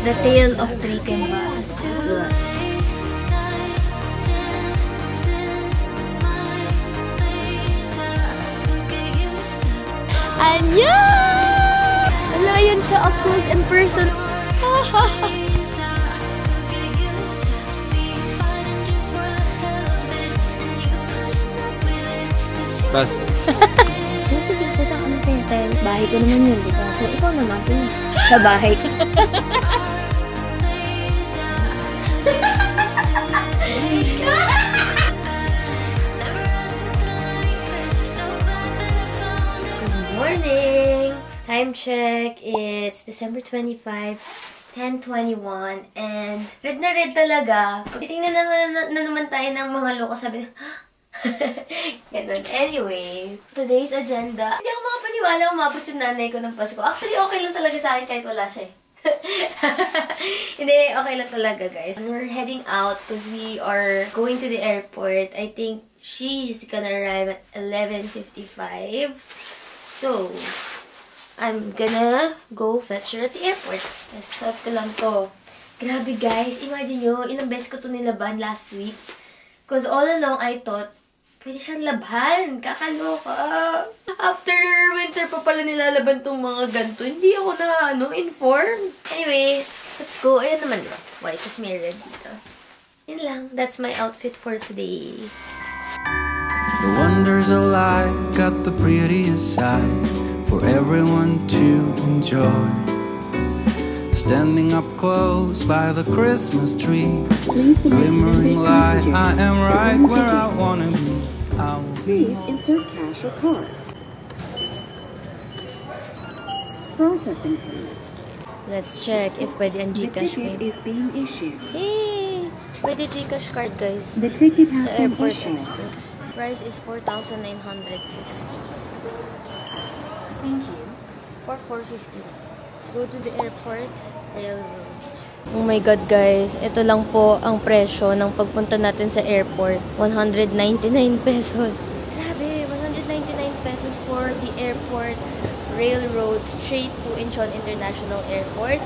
The Tale of Three Kembas. Annyeong! Wala, yun siya up close and personal. Bas. Sige po sa kami hotel. Bahay ko naman yun, diba? So, ikaw naman sa bahay ko. Good morning! Time check, it's December 25, 10:21, and red na red talaga. Titingnan naman tayo ng mga loko, sabi na, ganun. Anyway, today's agenda. Hindi ako makapaniwala umabot yung nanay ko ng Pasko. Actually, okay lang talaga sa akin kahit wala siya eh. Hindi, okay lang talaga guys. We're heading out because we are going to the airport. I think she's gonna arrive at 11:55. So, I'm gonna go fetch her at the airport. Suot ko lang to. Grabe guys, imagine nyo, ilang beses ko to nilaban last week. Because all along I thought, pwede siyang labhan. Kakaloka. After winter pa pala nilalaban tong mga ganito. Hindi ako na, informed. Anyway, let's go. Ayan naman, diba? White, tas may red dito. Yun lang. That's my outfit for today. The wonders of life got the prettiest side for everyone to enjoy. Standing up close by the Christmas tree, glimmering light, I am right where I wanna be. Please insert cash or card. Processing payment. Let's check if pwede ang The Gcash ticket is being issued. Hey! Pwede Gcash card, guys. The ticket has Sa been Airport issued. Express. Price is 4,950. Thank you. Or 450. Let's go to the airport. Railroad. Oh my God, guys. Ito lang po ang presyo ng pagpunta natin sa airport. 199 pesos. Grabe, 199 pesos for the airport railroad straight to Incheon International Airport.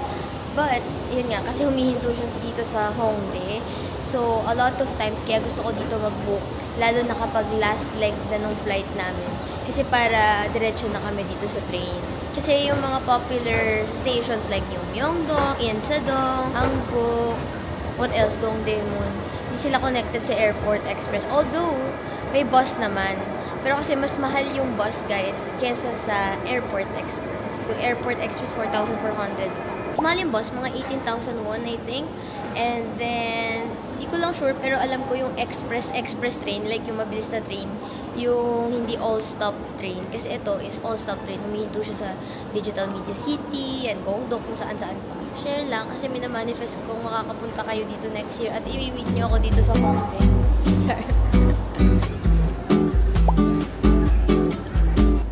But, yun nga, kasi humihinto siya dito sa Hongdae. So, a lot of times, kaya gusto ko dito mag-book. Lalo na kapag last leg na ng flight namin. Kasi para diretso na kami dito sa train. Kasi yung mga popular stations like yung Myeongdong, Insadong, Hangguk, what else, Dongdaemun, hindi sila connected sa Airport Express. Although, may bus naman. Pero kasi mas mahal yung bus, guys, kesa sa Airport Express. Yung Airport Express, 4,400. Mas mahal yung bus, mga 18,001, I think. And then, hindi ko lang sure, pero alam ko yung express train, like yung mabilis na train, yung hindi all-stop train. Kasi ito is all-stop train. Humihinto siya sa Digital Media City, and Gongdo, kung saan-saan pa. Share lang, kasi minamanifest kong makakapunta kayo dito next year at i-meet nyo ako dito sa Hongdae.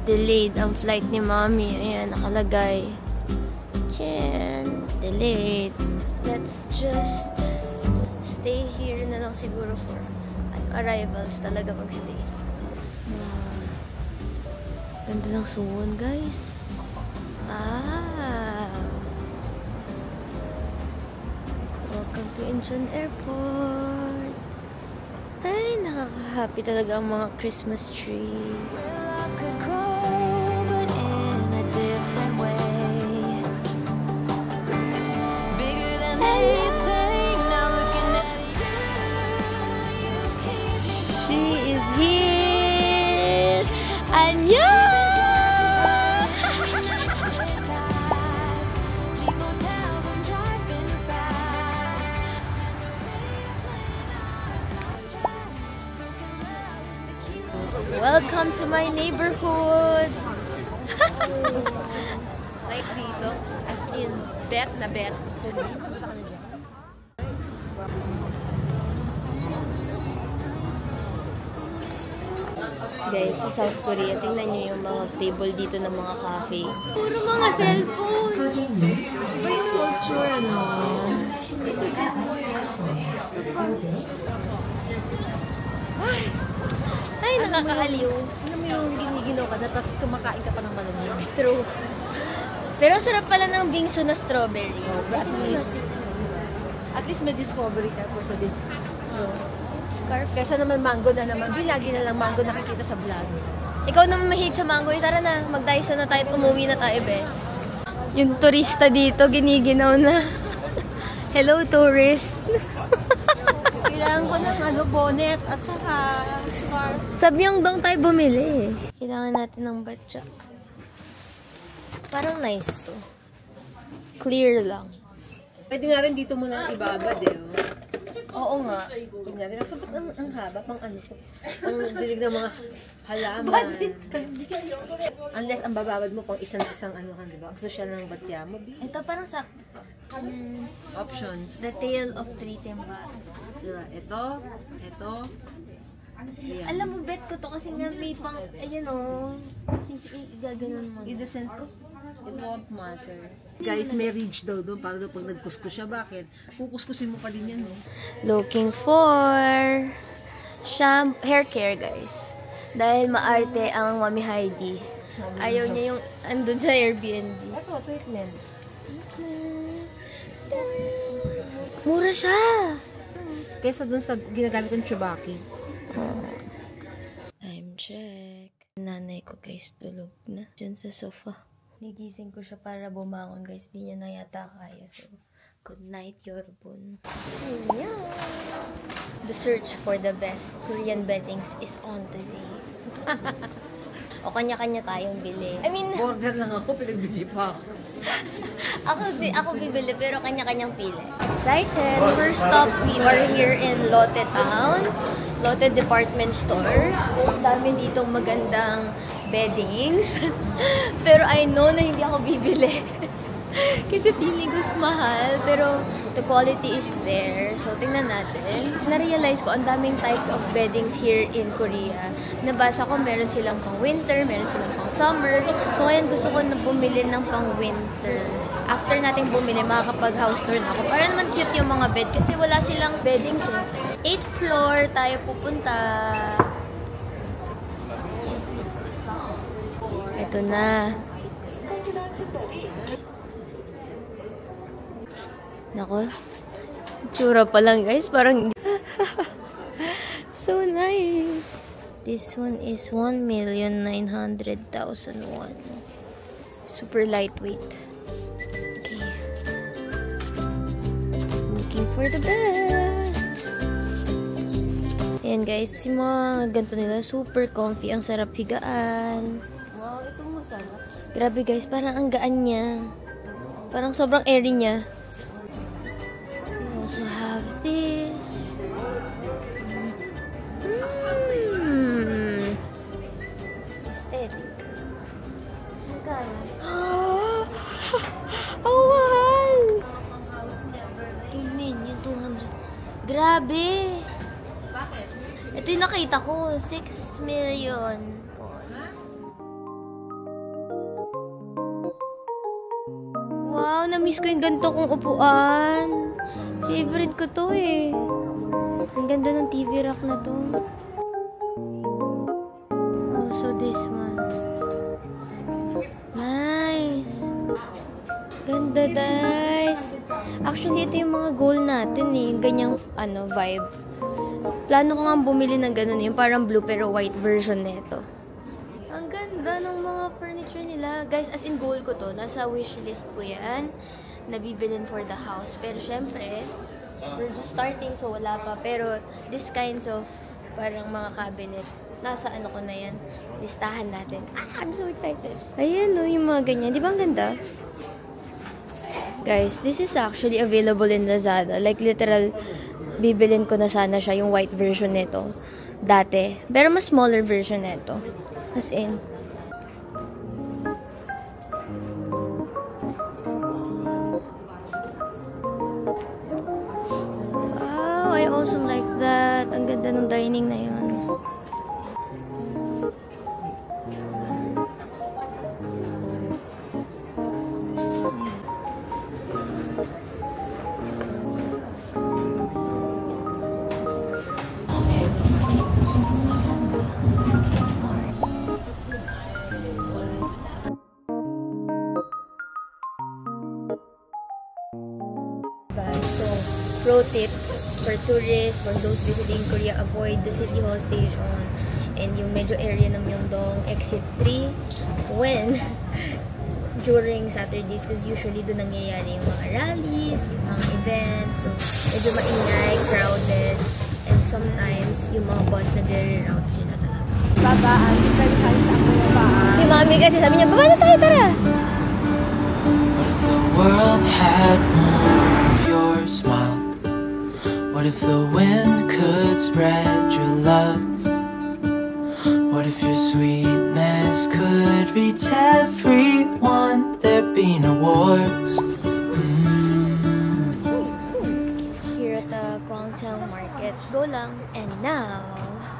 Delayed ang flight ni Mommy. Ayan, nakalagay. Chan, delayed. Let's just stay here na lang siguro for arrivals talaga magstay. Ganda ng suwon, guys. Welcome to Incheon Airport. Ay, nakaka-happy talaga ang mga Christmas tree. Here! Annyeong! Welcome to my neighborhood! Nice dito. As in, bet na bet. Guys, sa South Korea, tingnan nyo yung mga table dito ng mga cafe. Puro mga cellphone! Iba yung culture, ano? Ay, nakakaaliw. Alam mo yung giniginaw ka na, tapos kumakain ka pa ng malamig. True. Pero sarap pala ng bingsu na strawberry. At least may discovery ka for today's scarf. Kesa naman mango na naman. Di lagi na lang mango nakikita sa vlog. Ikaw naman mahilig sa mango. Tara na, mag-Daiso na tayo at umuwi na tayo, be. Yung turista dito, giniginaw na. Hello, tourist. Kailangan ko ng bonnet at saka scarf. Sa Myeongdong tayo bumili. Kailangan natin ng batya. Parang nice to. Clear lang. Pwede nga rin dito muna ibabad eh. Oo nga. Kunyari, sabat ang haba, pang ano ko. Ang dilig ng mga halaman. Unless ang bababad mo pang isang ano kan, di ba? Ang social ng batya mo. Ito parang sakto. Options. The Tale of Three Timba. Diba? Ito. Ayan. Alam mo, bet ko to kasi nga may pang, ayan o. Kasi igaganon mo. It doesn't, it won't matter. Guys, may ridge daw doon para daw pag nagkuskus siya. Bakit? Kukuskusin mo pa din yan eh. Looking for hair care, guys. Dahil maarte ang Mami Heidi. Ayaw niya yung andun sa Airbnb. Ito, treatment. Mura siya! Kesa doon sa ginagamit ng Chubaki. Time check. Nanay ko, guys, tulog na. Diyan sa sofa. Nigising ko siya para bumangon, guys. Di niya na yata kaya. So, good night, Yorbun. Ayan. The search for the best Korean beddings is on today. O kanya-kanya tayong bili. I mean, Border lang ako, pinagbili pa ako. ako bibili, pero kanya-kanyang pili. Excited! First stop, we are here in Lotte Town. Lotte Department Store. Dami ditong magandang beddings. Pero I know na hindi ako bibili. Kasi feeling ko mahal, pero the quality is there. So, tingnan natin. Na-realize ko, ang daming types of beddings here in Korea. Nabasa ko, meron silang pang winter, meron silang pang summer. So, ngayon gusto ko na bumili ng pang winter. After nating bumili, makakapag-house tour na ako. Para naman cute yung mga bed kasi wala silang beddings eh. 8th floor tayo pupunta. Ito na. Nako. Tsura pa lang, guys. Parang so nice. This one is 1,900,000 won. Super lightweight. Okay. Looking for the best. Ayan, guys. Yung mga ganito nila, super comfy. Ang sarap higaan. Wow, itong masarap. Grabe, guys. Parang ang gaan niya. Parang sobrang airy niya. Also have this. Aesthetic. Magkano? Oh, mahal! 2 million, 200. Grabe! Bakit? Ito yung nakita ko. 6 million. Wow, na-miss ko yung ganito kong upuan. Favorite ko to eh. Ang ganda ng TV rack na to. Also this one. Nice. Ganda, guys. Actually, ito yung mga goal natin eh. Yung ganyang vibe. Plano ko nga bumili ng ganun. Yung parang blue pero white version nito. Ang ganda ng mga furniture nila. Guys, as in goal ko to. Nasa wishlist ko yan. Nabibilin for the house. Pero syempre, we're just starting so wala pa. Pero this kinds of parang mga cabinet, nasa ko na yan. Listahan natin. I'm so excited. Ayan no, yung mga ganyan. Di ba ang ganda? Guys, this is actually available in Lazada. Like literal, bibilin ko na sana siya yung white version nito. Dati. Pero mas smaller version nito. As in. I also like that. Ang ganda ng dining na yun. pro tip for tourists, for those visiting Korea, avoid the City Hall Station and yung medyo area ng Myeongdong exit 3 when during Saturdays, because usually doon nangyayari yung mga rallies, yung mga events, so medyo maingay, crowded, and sometimes yung mga bus nagre-reroute sila talaga. Babaan, di tayo sa babaan. Si Mami kasi sabi niya, baba na tayo, tara! What if the world had more of your smile? What if the wind could spread your love? What if your sweetness could reach everyone? There'd be no wars. Here at the Gwangjang Market. Go lang. And now,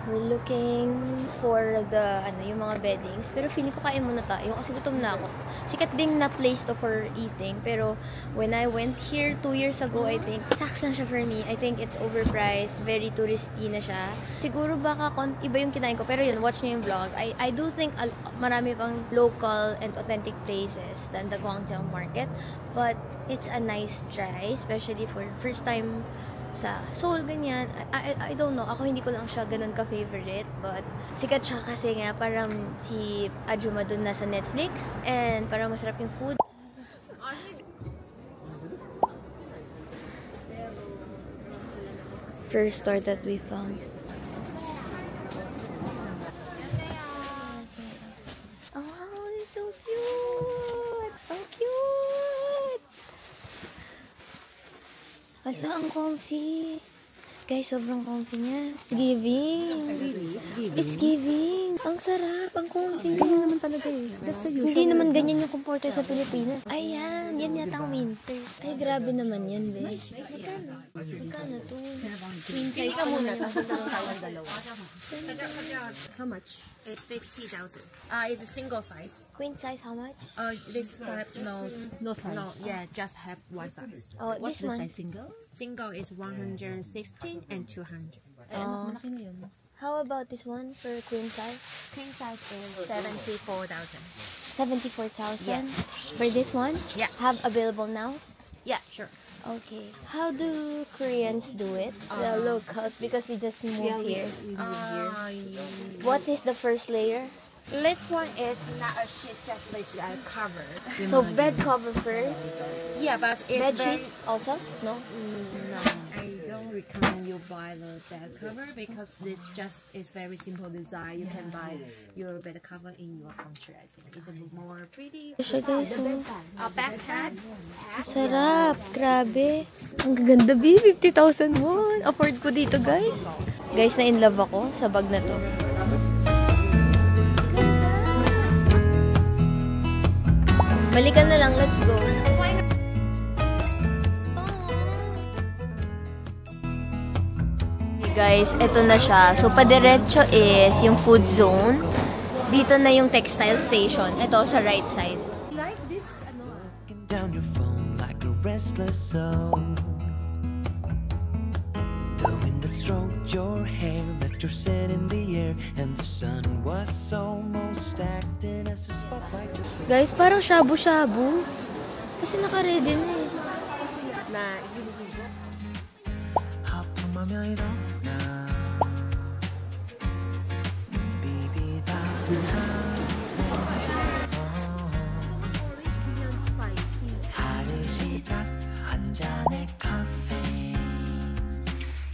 we're looking for the, yung mga beddings. Pero feeling ko kain muna tayo kasi gutom na ako. Sikat ding na place to for eating. Pero when I went here 2 years ago, I think, saks na siya for me. I think it's overpriced. Very touristy na siya. Siguro baka iba yung kinain ko. Pero yun, watch nyo yung vlog. I do think marami pang local and authentic places than the Gwangjang Market. But it's a nice try, especially for first time sa Seoul, ganyan. I don't know. Ako hindi ko lang siya ganun ka-favorite. But sikat siya kasi nga parang si Ajuma dun nasa Netflix. And parang masarap yung food. First store that we found. Oh, you're so cute! Ang cute! Wala, ang comfy. Guys, sobrang comfy niya. It's giving. It's giving. Ang sarap. Ang comfy. Ganyan naman talaga eh. That's a usual. Hindi naman ganyan yung comforter sa Pilipinas. Ayan. Yan yata ang winter. Ay, grabe naman yan, besh. Magkano to? Queen size ka muna. Tapos tayong dalawa. How much? It's 50,000. It's a single size. Queen size, how much? This type No size. no, yeah, just have one size. Oh, this one. Single? Single is 116 and 200. Oh. Malaki na yun. How about this one for queen size? Queen size is 74,000. 74,000? Yeah. For this one? Yeah. Have available now? Yeah, sure. Okay. How do Koreans do it? The locals, because we just moved here. What is the first layer? This one is not a sheet, just basically a cover. So bed cover first. Yeah, but it's Bed very, sheet also? No? no, I don't recommend you buy the bed cover because this just is very simple design. You can buy your bed cover in your country. I think it's a more pretty. Siya guys, oh. A backpack. Sarap. Grabe. Ang gaganda, B. 50,000 won. Afford ko dito, guys. Guys, na in love ako sa bag na to. Balikan na lang. Let's go. Okay, guys, eto na siya. So, padiretso is yung food zone. Dito na yung textile station. Ito sa right side. Like this, Down your phone like a restless soul. The wind that stroked your hair left your scent in the air, and the sun was almost acting as a spotlight just Guys, parang shabu-shabu. Kasi naka-ready na eh. na 하품하며 일어나 비비다 하루 시작 한 잔의 카페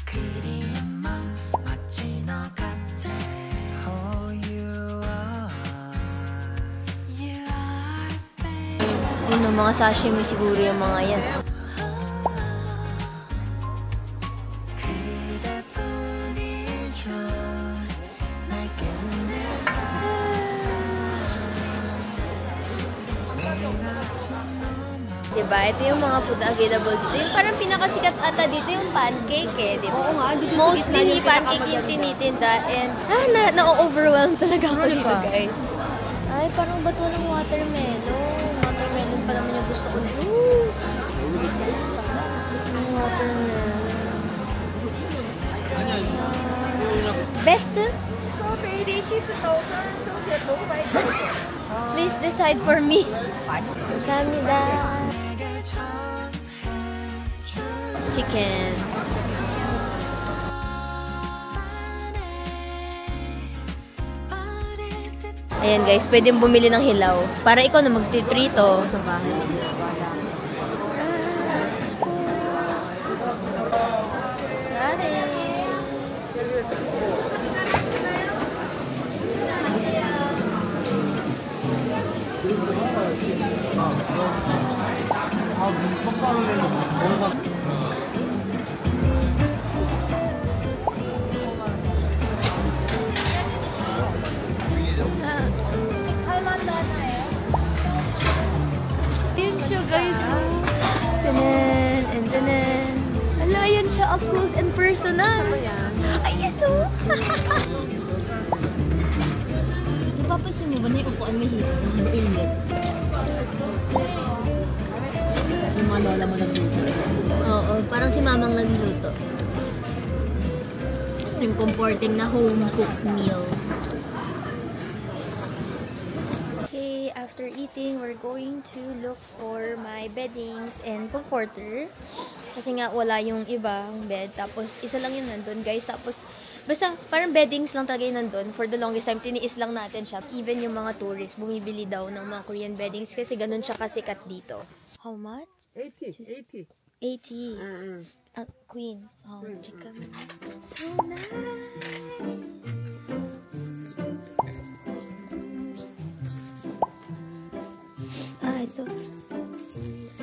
그리운 맘 마치 너 같아 Oh you are babe Yun ang mga sashimi siguro yung mga yan. Diba? Ito yung mga food available dito. Yung parang pinakasikat ata dito yung pancake eh. Diba? Oo nga, dito sa Mostly gitna yung pancake yung tinitinda. And na-overwhelm talaga ako dito, guys. Ay, parang ba't walang watermelon? Watermelon pa naman yung gusto ko. Watermelon. Best? Please decide for me. Kamida. chicken. Ayan guys, pwedeng bumili ng hilaw. Para ikaw na magtiprito sa bahay. Got it. Yun siya guys. Tanan and tanan. Ala, yan siya up close and personal. Ay, ito. Napapansin mo ba na yung upuan may hito? Mainit. Yung mga lola mo nagluto. Oo, parang si mamang nagluto. Yung comforting na home-cooked meal. Okay, after eating, we're going to look for my beddings and comforter. Kasi nga, wala yung ibang bed. Tapos, isa lang yun nandun, guys. Tapos, basta, parang beddings lang talaga yun nandun. For the longest time, tiniis lang natin siya. Even yung mga tourists, bumibili daw ng mga Korean beddings kasi ganun siya kasikat dito. How much? 80. 80. Queen. Oh, check out. So nice. Ito.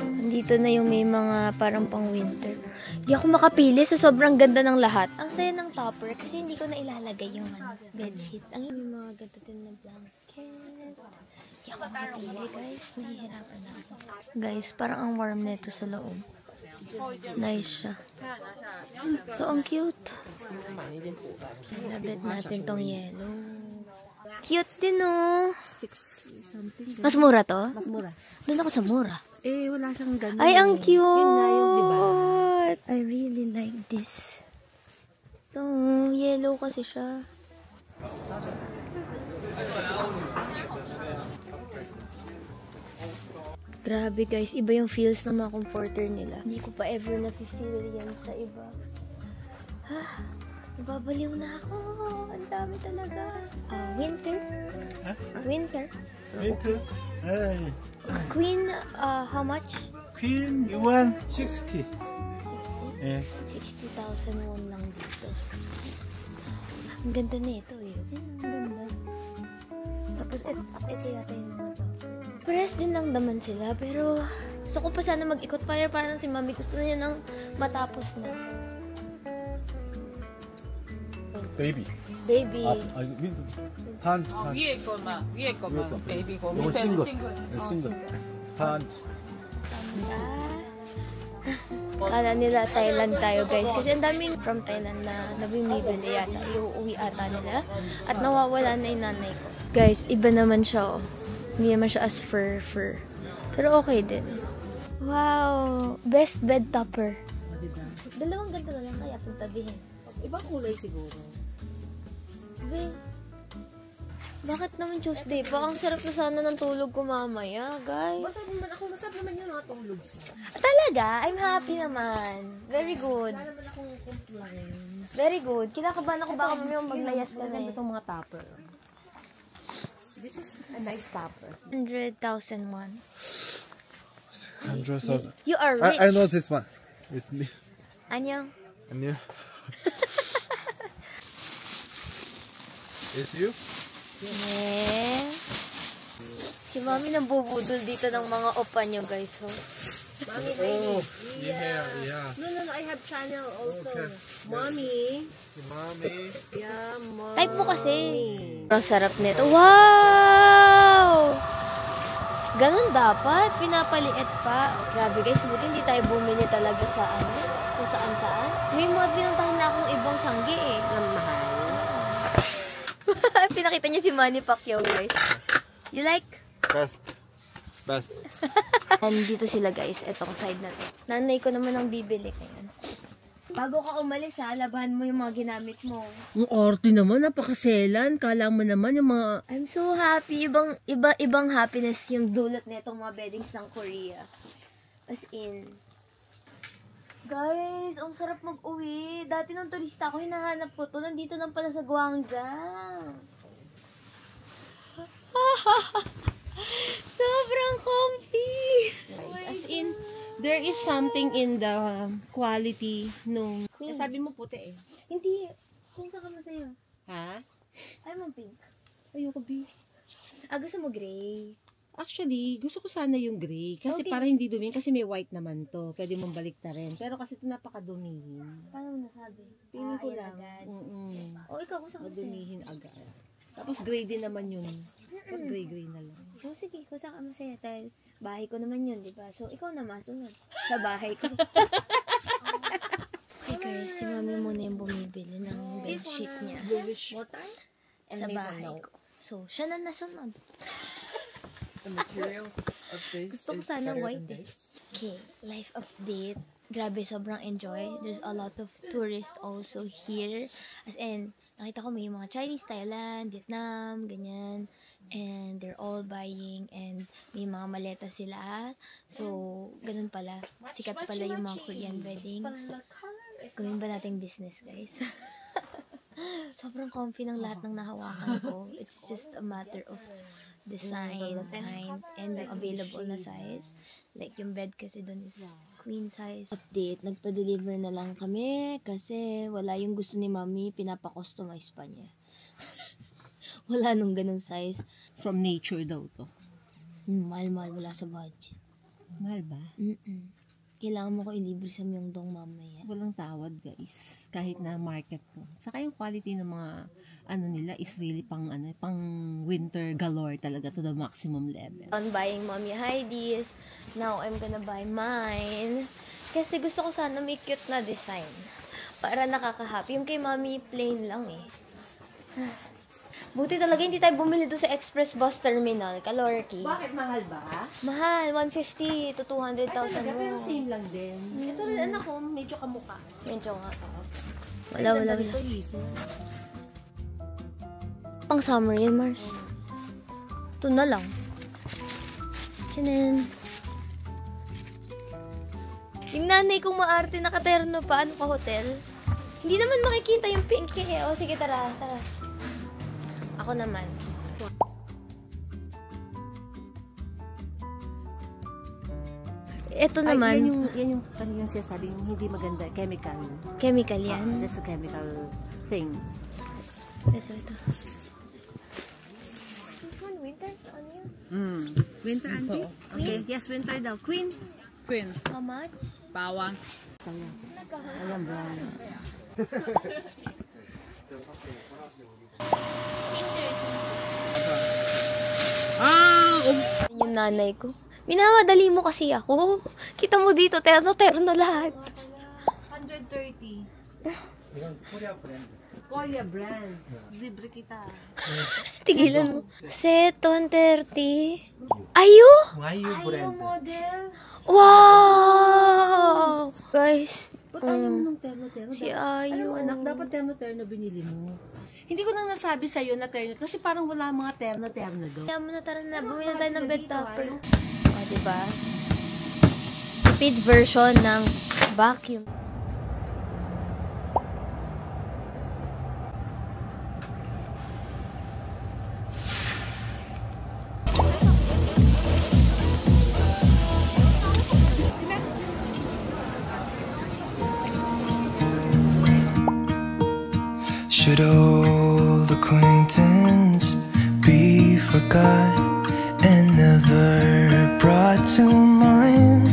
Andito na yung may mga parang pang winter. Hindi ako makapili sa sobrang ganda ng lahat. Ang saya ng topper kasi hindi ko na ilalagay yung bedsheet. Ang yung mga ganito din na blanket. Hindi ako makapili, guys. Nahihirapan na ako. Guys, parang ang warm nito sa loob. Nice siya. Ito, ang cute. Labit natin tong yellow. Cute din, oh. 60 something. Mas mura to? Mas mura. Doon ako sa mura. Eh, wala siyang ganun. Ay, ang cute! Yun na yung, diba? I really like this. Ito, yellow kasi siya. Grabe guys, iba yung feels ng mga comforter nila. Hindi ko pa ever na-feel yan sa iba. Nababaliw na ako. Ang dami talaga. Winter? Huh? Winter? Winter? Hey. Queen, how much? Queen, you want 60. 60? Yeah. 60,000 won lang dito. Ang ganda na ito eh. Ang ganda. Tapos ito yata yung mga to. Pares din lang naman sila, pero gusto ko pa sana mag-ikot. Parang si Mami gusto niya nang matapos na. Baby. Baby. 반. 위에 거만 베이비고 이거 밑에는 싱글. 싱글. 싱글. 반. Kala nila Thailand tayo guys. Kasi ang daming from Thailand na nabimibili yata. Iuwi ata nila. At nawawala na yung nanay ko. Guys, iba naman siya oh. Hindi naman siya as fur. Pero okay din. Wow! Best bed topper. Dalawang ganito na lang kaya pagtabihin. Ibang kulay siguro. Wait. Bakit naman Tuesday pa? Ang sarap na sana ng tulog ko mamaya, guys. Masarap naman yun tulog. Talaga? I'm happy naman. Very good. Wala naman akong complaints. Very good. Kinakabahan ako baka mamaya maglayas ka na eh. Itong mga topper. This is a nice topper. 100,000 won. 100,000. You are rich. I know this one. It's me. Anyong? And you? It's you? Yeah. Si Mami nang bubudol dito ng mga opa nyo, guys. Oh. Oh, yeah. No, I have channel also. Okay. Mommy. Mommy. Yeah, mommy. Type mo kasi. Ang sarap nito. Wow! Ganun dapat. Pinapaliit pa. Grabe guys, buti hindi tayo bumili talaga sa ano. Kung saan-saan. May mga binuntahan na akong ibang sanggi eh. Ang mahal. Pinakita niya si Manny Pacquiao guys. You like? Best. And dito sila guys. Etong side na to. Nanay ko naman ang bibili ngayon. Bago ka umalis ha, labahan mo yung mga ginamit mo. Ang orte naman, napakaselan. Kala mo naman yung mga... I'm so happy. Ibang happiness yung dulot nitong mga beddings ng Korea. As in, Guys, ang sarap mag-uwi. Dati nung turista ako, hinahanap ko to. Nandito lang pala sa Guangzhou. Sobrang comfy! Guys, as in, there is something in the quality nung... sabi mo puti eh. Hindi. Kung saan ka masaya? Ha? Ay, mo pink. Ayoko, B. Gusto mo gray? Actually, gusto ko sana yung gray. Kasi Okay. para hindi dumi. Kasi may white naman to. Pwede mong balik na rin. Pero kasi ito napakadumihin. Paano mo nasabi? Piling ko Ayan lang. agad. Mm-mm. Ikaw, kung saan ka masaya? Madumihin agad. Tapos gray din naman yun. Pag gray-gray na lang. Sige, kung saan ka masaya. Dahil bahay ko naman yun, di ba? So, ikaw na masunod. Sa bahay ko. Okay guys, si mami muna yung bumibili ng bedsheet niya. Sa bahay ko. So, siya na nasunod. The material of this Gusto ko is sana better white than eh. this. Okay, life update. Grabe, sobrang enjoy. There's a lot of tourists also here. As in, nakita ko may mga Chinese, Thailand, Vietnam, ganyan. And they're all buying and may mga maleta sila. So, ganun pala. Sikat pala yung mga Korean weddings. Gawin ba nating business, guys? Sobrang comfy ng lahat ng nahawakan ko. It's just a matter of design, kind, and yung available na size. Like, yung bed kasi dun is queen size. Update, nagpa-deliver na lang kami kasi wala yung gusto ni mami, pinapa-customize pa niya. Wala nung ganung size. From nature daw to. Mahal-mahal, wala sa budget. Mahal ba? Kailangan mo ko ilibre sa Myeongdong mamaya. Walang tawad guys. Kahit na market to. Saka yung quality ng mga ano nila is really pang winter galore talaga to the maximum level. On buying Mommy Heidi's. Now, I'm gonna buy mine. Kasi gusto ko sana may cute na design. Para nakaka-happy. Yung kay Mommy, plain lang eh. Buti talaga hindi tayo bumili doon sa Express Bus Terminal, Calorky. Bakit mahal ba? Mahal, 150 to 200,000 mo. Pero same lang din. Ito rin anak ko, medyo kamukha. Medyo nga. Wala. Ito easy. Pang summer yan, Mars. Ito na lang. Chinen. Yung nanay kong maarte nakaterno pa, ano pa hotel? Hindi naman makikita yung pink eh. O sige, tara. Ako naman. Ito naman. Yan yung kanilang sinasabi, yung hindi maganda, chemical. Chemical yan. That's a chemical thing. Ito. This one, winter? Ano yun? Winter, auntie? Okay, yes, winter daw. Queen? Queen, How much? bawang. Ayan, brown. Yung nanay ko. Minamadali mo kasi ako. Kita mo dito, terno lahat. 130. Korea brand. Libre kita. Tigilan mo. Set 130. Ayo! Ayu brand. Wow! Guys. Ba't ayaw mo ng terno-terno? Si Ayu. Alam mo, anak, dapat terno-terno binili mo. Hindi ko nang nasabi sa'yo na terno. Kasi parang wala mga terno-terno doon. Kaya mo na, tara na. Bumili na tayo ng bed topper. O, diba? Speed version ng vacuum. Should old acquaintance be forgot and never brought to mind?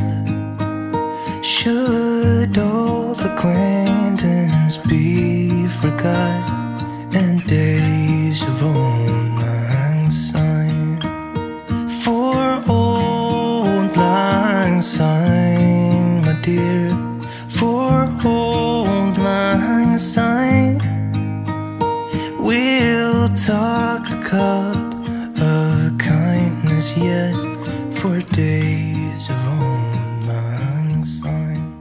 Should old acquaintance be forgot and days of old lang syne? For old lang syne, my dear, for old lang syne. We'll talk a cup of kindness yet for days of old lang syne.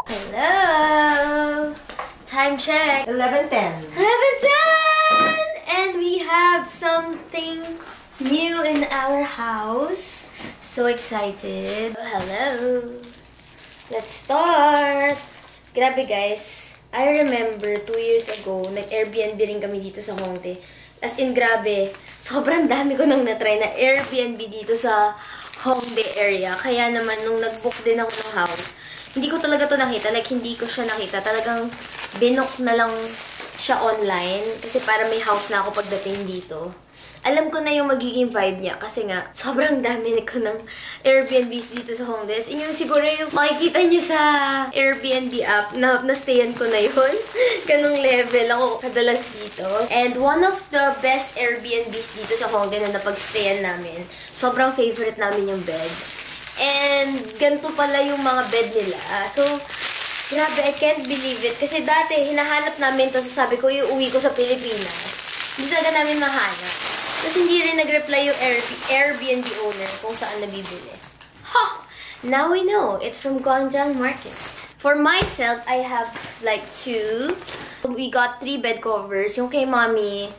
Hello! Time check. 11:10. 11:10! And we have something new in our house. So excited. Hello! Let's start! Grabe guys. I remember 2 years ago, nag-Airbnb rin kami dito sa Hongdae. As in, grabe. Sobrang dami ko nang natry na Airbnb dito sa Hongdae area. Kaya naman, nung nag-book din ako ng house, hindi ko talaga to nakita. Like, hindi ko siya nakita. Talagang binook na lang siya online. Kasi para may house na ako pagdating dito. Alam ko na yung magiging vibe niya. Kasi nga, sobrang dami ko ng Airbnbs dito sa Hongdae. Yung siguro yung makikita nyo sa Airbnb app, na-stayan ko na yun. Ganong level ako kadalas dito. And one of the best Airbnbs dito sa Hongdae na napag-stayan namin. Sobrang favorite namin yung bed. And ganito pala yung mga bed nila. So, grabe, I can't believe it. Kasi dati, hinahanap namin, tapos sabi ko, iuwi ko sa Pilipinas. Hindi talaga namin mahanap. Tapos hindi rin nag-reply yung Airbnb owner kung saan nabibili. Ha! Now we know. It's from Gwangjang Market. For myself, I have like 2. We got 3 bed covers. Yung kay mommy,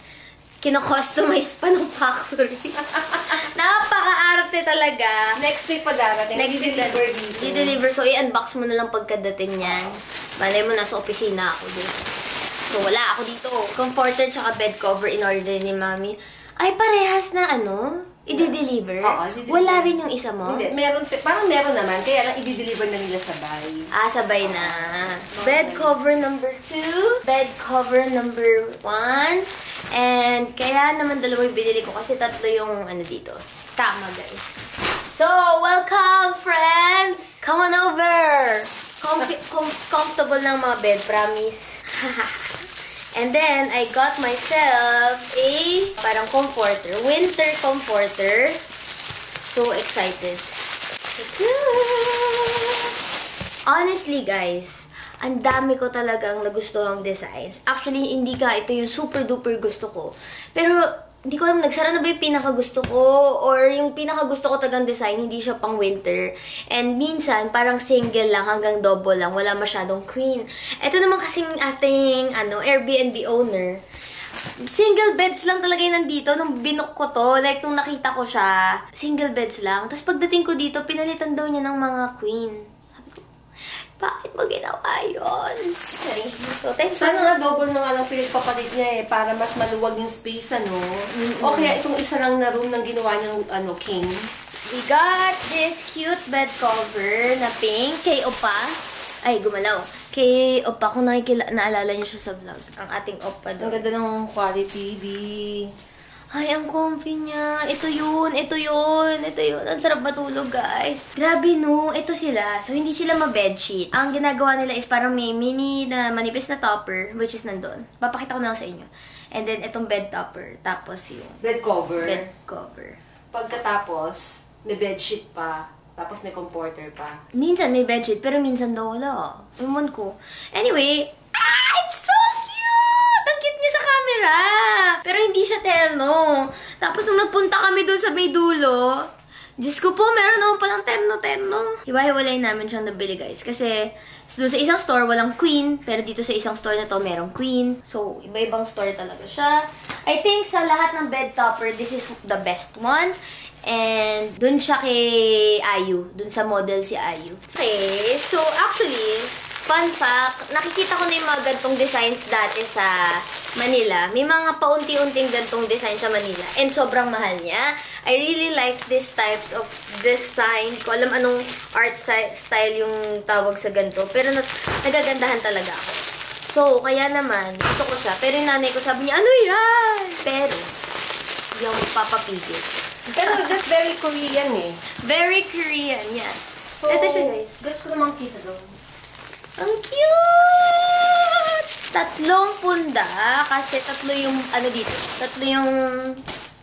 kino-customize pa ng factory. Napaka-arte talaga. Next week pa darating. Next week i-deliver. So, i-unbox mo na lang pagkadating yan. Malay mo, nasa opisina ako dito. So, wala ako dito. Comforter tsaka bed cover in-order ni mommy. Ay, parehas na ano? I-deliver? Oo, i-deliver. Wala rin yung isa mo? Hindi, parang meron naman. Kaya lang i-deliver na nila sabay. Ah, sabay na. Bed cover number 2. Bed cover number 1. And kaya naman dalawa yung binili ko kasi 3 yung ano dito. Tama, guys. So, welcome, friends! Come on over! Comfortable ng mga bed, promise. And then, I got myself a parang comforter. Winter comforter. So excited. Honestly, guys, ang dami ko talagang nagustuhang designs. Actually, hindi ka ito yung super duper gusto ko. Pero, hindi ko alam, nagsara na ba yung pinakagusto ko? Or yung pinakagusto ko talagang design, hindi siya pang winter. And minsan, parang single lang hanggang double lang. Wala masyadong queen. Ito naman kasing ating Airbnb owner. Single beds lang talaga yung nandito. Nung binook ko to, like nung nakita ko siya, single beds lang. Tapos pagdating ko dito, pinalitan daw niya ng mga queen. Bakit mo ginawa yun? Okay. So, thanks. Sana nga double na nga lang pinagpapalit niya para mas maluwag yung space, ano? O kaya itong isa lang na room nang ginawa niyang, king. We got this cute bed cover na pink kay Opa. Ay, gumalaw. Kay Opa, kung naalala niyo siya sa vlog. Ang ating Opa doon. Ang ganda ng quality, B. Ay, ang comfy niya. Ito yun. Ang sarap matulog, guys. Grabe, no? Ito sila. So, hindi sila ma-bedsheet. Ang ginagawa nila is parang may mini na manipis na topper, which is nandun. Papakita ko na lang sa inyo. And then, itong bed topper. Tapos yung bed cover. Bed cover. Pagkatapos, may bedsheet pa. Tapos may comforter pa. Minsan may bedsheet, pero minsan daw wala. Ewan ko. Anyway, it's so cute! Ang cute niya sa camera! Pero hindi siya terno. Tapos nung nagpunta kami doon sa may dulo, Diyos ko po, meron naman palang terno. Hiwa-hiwalay namin siyang nabili, guys. Kasi doon sa isang store, walang queen. Pero dito sa isang store na to, merong queen. So, iba-ibang store talaga siya. I think sa lahat ng bed topper, this is the best one. And dun siya kay Ayu. Dun sa model si Ayu. Okay, so actually, fun fact, nakikita ko na yung mga gantong designs dati sa Manila. May mga paunti-unting gantong design sa Manila. And sobrang mahal niya. I really like these types of design. Ko alam anong art style yung tawag sa ganito. Pero nagagandahan talaga ako. So, kaya naman, gusto ko siya. Pero yung nanay ko sabi niya, ano yan? Pero, hindi ako magpapapigil. Pero that's very Korean eh. Very Korean, yeah. So, ito siya, guys. Gusto ko naman kita doon. Ang cute! 3 punda. Kasi 3 yung, dito. 3 yung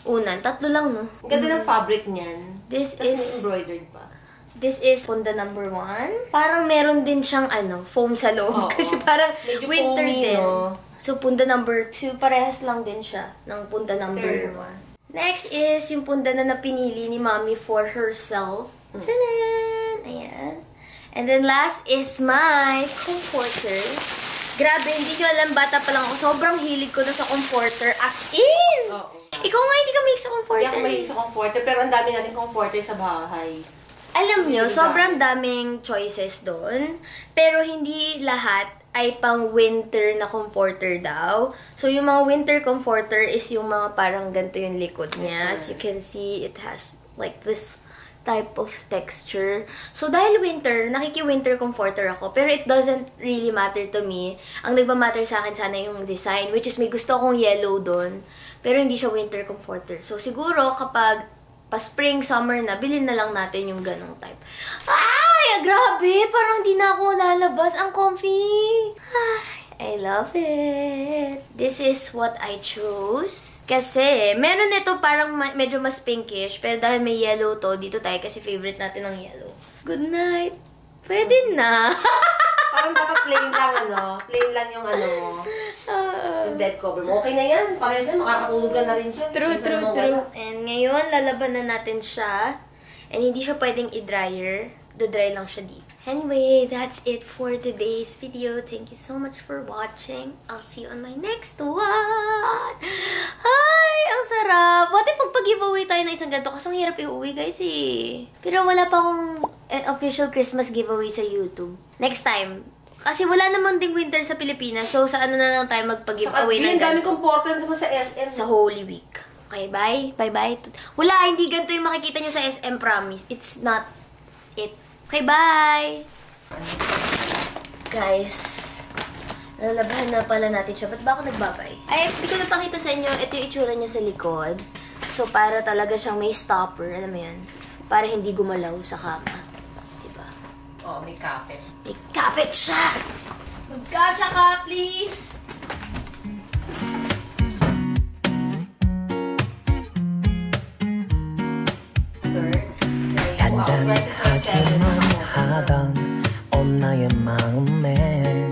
unan. 3 lang, no? Ang ganda ng fabric niyan. This Tapos is may embroidered pa. This is punda number 1. Parang meron din siyang, foam sa loob. Kasi parang medyo winter foamy, din. no? So, punda number 2. Parehas lang din siya ng punda number 1. Next is yung punda na napinili ni Mommy for herself. Tanan! Ayan. And then last is my comforter. Grabe, hindi nyo alam, bata pa lang ako. Sobrang hilig ko na sa comforter. As in! Ikaw nga, hindi ka mahilig sa comforter. Hindi ako mahilig sa comforter, pero ang dami natin comforter sa bahay. Alam nyo, sobrang daming choices doon. Pero hindi lahat ay pang winter na comforter daw. So, yung mga winter comforter is yung mga parang ganito yung likod niya. As you can see, it has like this type of texture. So, dahil winter, nakiki-winter comforter ako. Pero it doesn't really matter to me. Ang nagmamatter sa akin sana yung design, which is may gusto akong yellow doon. Pero hindi siya winter comforter. So, siguro kapag pa-spring, summer na, bilhin na lang natin yung ganong type. Ay, grabe! Parang di na ako lalabas. Ang comfy! Ay, I love it. This is what I chose. Kasi, meron ito parang medyo mas pinkish. Pero dahil may yellow to, dito tayo kasi favorite natin ang yellow. Good night. Pwede na. Parang dapat plain lang, plain lang yung yung bed cover mo. Okay na yan. Parehas na, makakatulog ka na rin dyan. True. And ngayon, lalaban na natin siya. And hindi siya pwedeng i-dryer. Do-dry lang siya dito. Anyway, that's it for today's video. Thank you so much for watching. I'll see you on my next one. Ay, ang sarap. What if magpag-giveaway tayo na isang ganito? Kasi ang hirap i-uwi, guys, eh. Pero wala pa akong official Christmas giveaway sa YouTube. Next time. Kasi wala naman ding winter sa Pilipinas. So, sa ano na lang tayo magpag-giveaway na ganito. Ang dami comforter naman sa SM. Sa Holy Week. Okay, bye. Bye-bye. Wala, hindi ganito yung makikita nyo sa SM, promise. It's not it. Okay, bye! Guys, lalabahan na pala natin siya. Ba't ba ako nagbabay? Ay, hindi ko napakita sa inyo. Ito yung itsura niya sa likod. So, para talaga siyang may stopper. Alam mo yan? Para hindi gumalaw sa kama. Diba? Oh, may kapit. May kapit siya! Magkasya ka, please! 잔잔하기만 하던 온 나의 마음에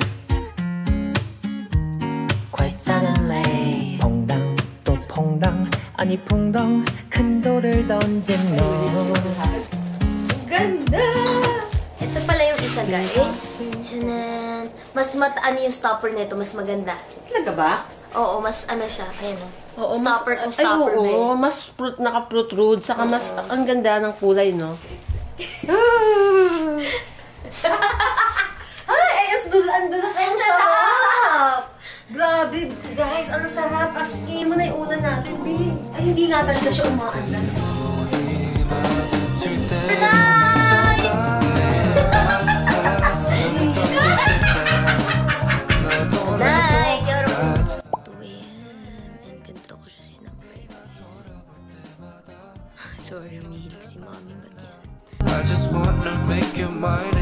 Quite suddenly 퐁당 또 퐁당 아니 퐁당 큰 돌을 던진 너 Ganda! Ito pala yung isa, guys. Tiyanan. Mas mataan yung stopper nito, mas maganda. Talaga ba? Oo, mas ano siya. Ayan o. Oo, stopper kung stopper ay, oo, mas naka-protrude, saka mas ang ganda ng kulay, no? Ay, ang dulas, ang sarap! Grabe, guys, ang sarap. As in mo na yung ulan natin, babe. Ay, hindi nga talaga siya umaandan. Sorry, umihilig si mommy, but yan. I just wanna make you mine.